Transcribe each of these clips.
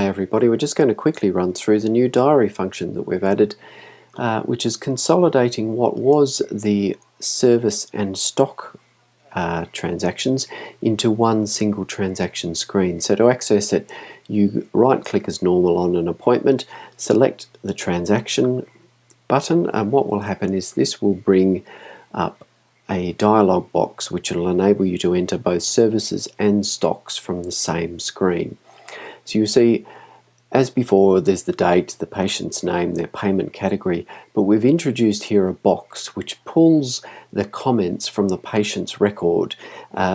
Hi everybody, we're just going to quickly run through the new diary function that we've added, which is consolidating what was the service and stock transactions into one single transaction screen. So to access it, you right click as normal on an appointment, select the transaction button, and what will happen is this will bring up a dialog box which will enable you to enter both services and stocks from the same screen. So you see, as before, there's the date, the patient's name, their payment category, but we've introduced here a box which pulls the comments from the patient's record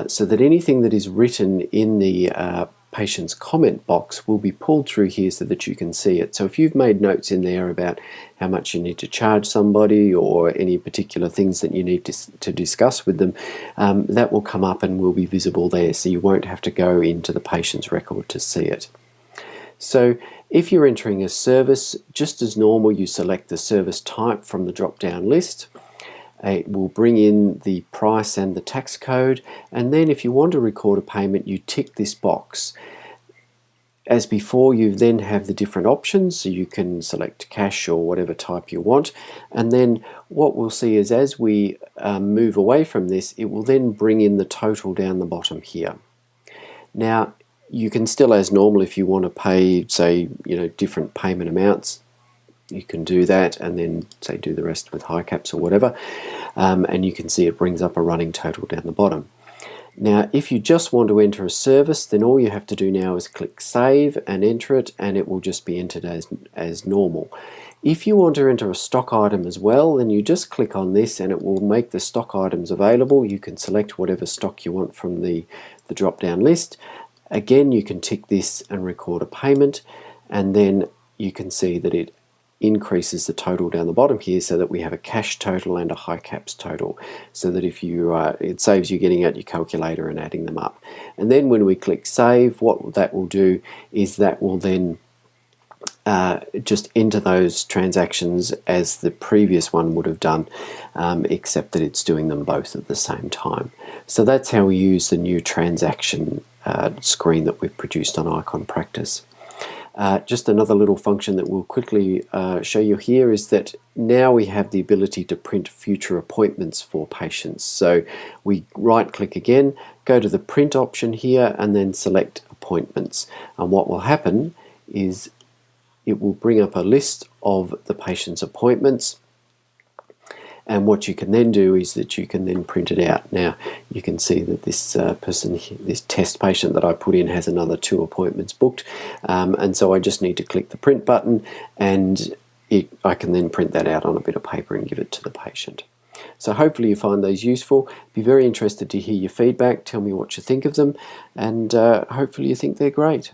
so that anything that is written in the patient's comment box will be pulled through here so that you can see it. So if you've made notes in there about how much you need to charge somebody or any particular things that you need to discuss with them, that will come up and will be visible there, so you won't have to go into the patient's record to see it. So if you're entering a service, just as normal, you select the service type from the drop-down list. It will bring in the price and the tax code, and then if you want to record a payment, you tick this box. As before, you then have the different options, so you can select cash or whatever type you want, and then what we'll see is as we move away from this, it will then bring in the total down the bottom here. Now, you can still, as normal, if you want to pay, say, different payment amounts, you can do that and then, say, do the rest with high caps or whatever, and you can see it brings up a running total down the bottom. Now, if you just want to enter a service, then all you have to do now is click Save and enter it, and it will just be entered as normal. If you want to enter a stock item as well, then you just click on this and it will make the stock items available. You can select whatever stock you want from the drop-down list. Again, you can tick this and record a payment, and then you can see that it increases the total down the bottom here so that we have a cash total and a high caps total, so that if you it saves you getting out your calculator and adding them up. And then when we click Save, what that will do is that will then just enter those transactions as the previous one would have done, except that it's doing them both at the same time. So that's how we use the new transaction screen that we've produced on iconpractice. Just another little function that we'll quickly show you here is that now we have the ability to print future appointments for patients. So we right click again, go to the print option here, and then select appointments. And what will happen is it will bring up a list of the patient's appointments, and what you can then do is that you can then print it out. Now you can see that this this test patient that I put in has another 2 appointments booked, and so I just need to click the print button, and I can then print that out on a bit of paper and give it to the patient. So hopefully you find those useful. Be very interested to hear your feedback. Tell me what you think of them, and hopefully you think they're great.